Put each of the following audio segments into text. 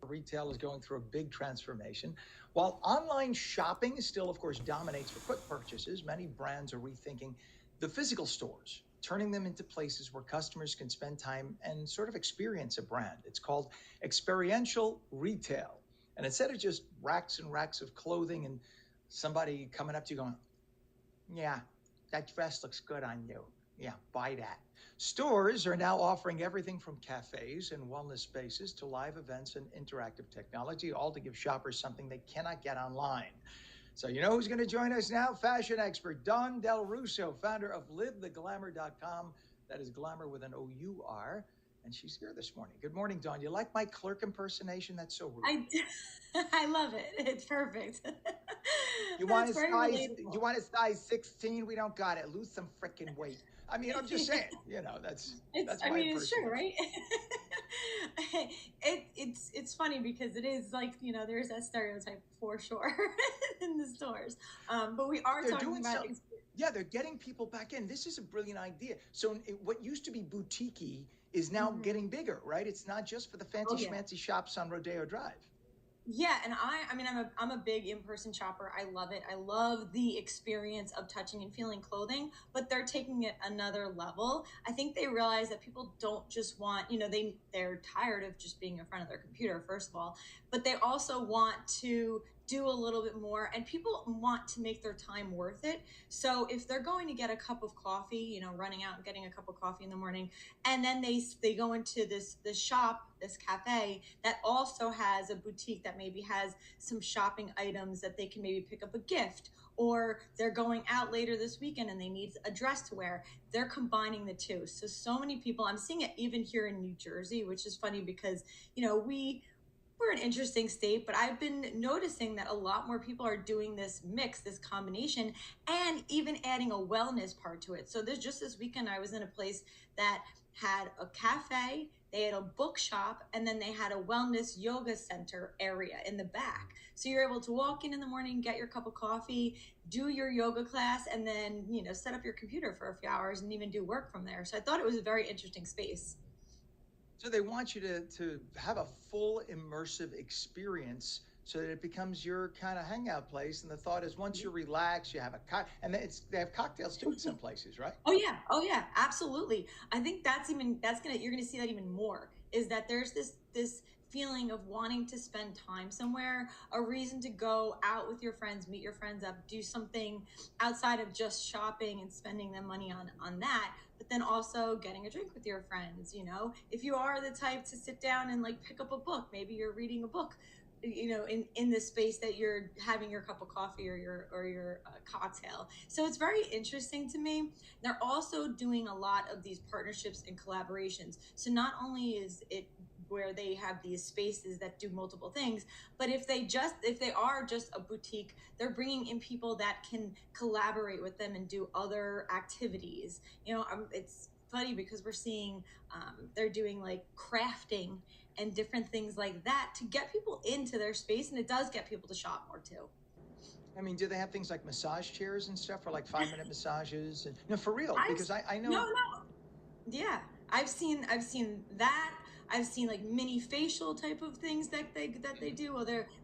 Retail is going through a big transformation. While online shopping still, of course, dominates for quick purchases, many brands are rethinking the physical stores, turning them into places where customers can spend time and sort of experience a brand. It's called experiential retail. And instead of just racks and racks of clothing and somebody coming up to you going, yeah, that dress looks good on you. Yeah, buy that. Stores are now offering everything from cafes and wellness spaces to live events and interactive technology, all to give shoppers something they cannot get online. So you know who's going to join us now? Fashion expert Dawn Del Russo, founder of livetheglamour.com. That is glamour with an O-U-R. And she's here this morning. Good morning, Dawn. You like my clerk impersonation? That's so rude. I love it. It's perfect. You want a size 16? We don't got it. Lose some freaking weight. I mean, I'm just saying, that's it's true, right? It's funny because it is like, there's that stereotype for sure in the stores. But we are talking about yeah, they're getting people back in. This is a brilliant idea. So what used to be boutique-y is now getting bigger, right? It's not just for the fancy schmancy shops on Rodeo Drive. Yeah, and I'm a big in-person shopper. I love it. I love the experience of touching and feeling clothing, but they're taking it another level. I think they realize that people don't just want, they're tired of just being in front of their computer, first of all, but they also want to do a little bit more, and people want to make their time worth it. So if they're going to get a cup of coffee, running out and getting a cup of coffee in the morning, and then they go into this shop, this cafe that also has a boutique that maybe has some shopping items that they can maybe pick up a gift, or they're going out later this weekend and they need a dress to wear. They're combining the two. So many people, I'm seeing it even here in New Jersey, which is funny because, we're an interesting state, but I've been noticing that a lot more people are doing this mix, this combination, and even adding a wellness part to it. So just this weekend, I was in a place that had a cafe, they had a bookshop, and then they had a wellness yoga center area in the back. So you're able to walk in the morning, get your cup of coffee, do your yoga class, and then, set up your computer for a few hours and even do work from there. So I thought it was a very interesting space. So they want you to have a full immersive experience so that it becomes your kind of hangout place. And the thought is once you relax, you have and they have cocktails too in some places, right? Oh yeah, absolutely. I think you're gonna see that even more, is that there's this feeling of wanting to spend time somewhere, a reason to go out with your friends, meet your friends up, do something outside of just shopping and spending the money on that, but then also getting a drink with your friends. If you are the type to sit down and like pick up a book, maybe you're reading a book, in the space that you're having your cup of coffee or your cocktail. So it's very interesting to me. They're also doing a lot of these partnerships and collaborations. So not only is it where they have these spaces that do multiple things, but if they are just a boutique, they're bringing in people that can collaborate with them and do other activities. It's funny because we're seeing they're doing like crafting and different things like that to get people into their space, and it does get people to shop more too. I mean, do they have things like massage chairs and stuff for like 5-minute massages? And no, for real, because I know. No. Yeah, I've seen that. I've seen like mini facial type of things that they do,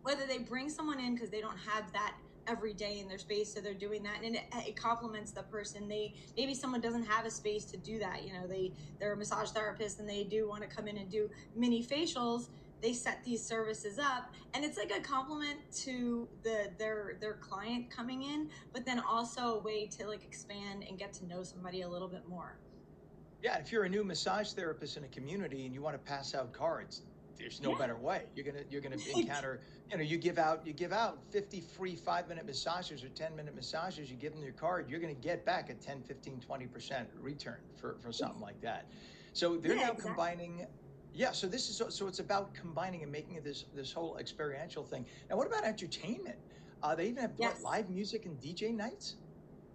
whether they bring someone in because they don't have that every day in their space, so they're doing that, and it complements the person. Maybe someone doesn't have a space to do that. They're a massage therapist and they do want to come in and do mini facials. They set these services up, and it's like a compliment to their client coming in, but then also a way to like expand and get to know somebody a little bit more. Yeah, if you're a new massage therapist in a community and you want to pass out cards, there's no better way. You're gonna encounter, you give out 50 free 5-minute massages or 10-minute massages. You give them your card, you're gonna get back a 10, 15, 20% return for something like that. So they're now combining. Yeah, so it's about combining and making it this whole experiential thing. Now, what about entertainment? They even have live music and DJ nights.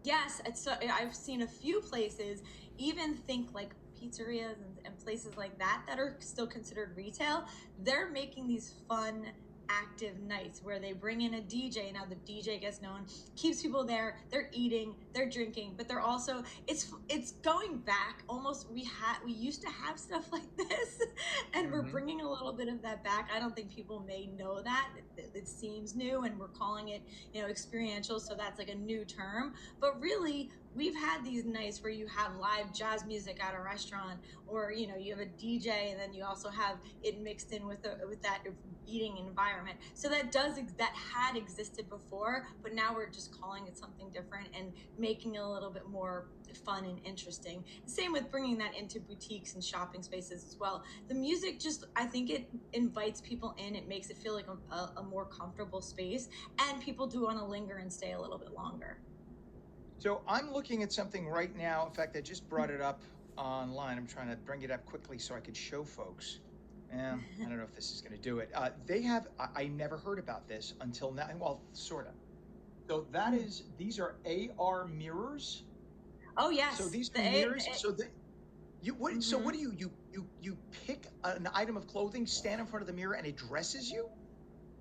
Yes, I've seen a few places even think like pizzerias and places like that are still considered retail. They're making these fun, active nights where they bring in a DJ. Now the DJ gets known, keeps people there, they're eating, they're drinking, but they're also, it's going back almost, we used to have stuff like this, and we're bringing a little bit bit of that back. I don't think people may know that. It seems new, and we're calling it, experiential. So that's like a new term. But really, we've had these nights where you have live jazz music at a restaurant, or you have a DJ, and then you also have it mixed in with that eating environment. So that had existed before, but now we're just calling it something different and making it a little bit more fun and interesting. Same with bringing that into boutiques and shopping spaces as well. The music, just, I think it invites people in. It makes it feel like a more comfortable space, and people do want to linger and stay a little bit longer. So I'm looking at something right now. In fact, I just brought it up online. I'm trying to bring it up quickly so I could show folks. Yeah, I don't know if this is going to do it. They have, I never heard about this until now. Well, sort of. So these are AR mirrors. Oh So yes, these are mirrors. So that so what mhm. do you pick an item of clothing, stand in front of the mirror, and it dresses you?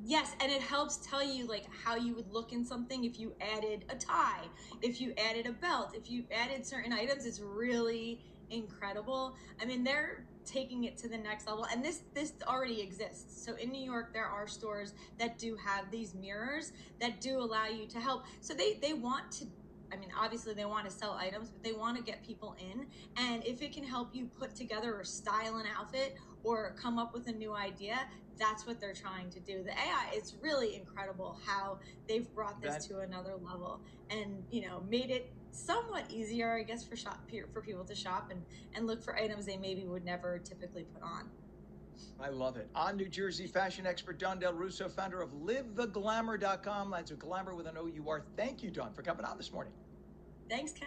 Yes, and it helps tell you like how you would look in something if you added a tie, if you added a belt, if you added certain items. It's really incredible. I mean, they're taking it to the next level, and this already exists. So in New York, there are stores that do have these mirrors that do allow you to help. So they want to. I mean, obviously they want to sell items, but they want to get people in. And if it can help you put together or style an outfit or come up with a new idea, that's what they're trying to do. The AI, it's really incredible how they've brought this That to another level, and made it somewhat easier, I guess, for people to shop and look for items they maybe would never typically put on. I love it. On New Jersey fashion expert Dawn Del Russo, founder of livetheglamour.com. That's a glamour with an OUR. Thank you, Dawn, for coming on this morning. Thanks, Ken.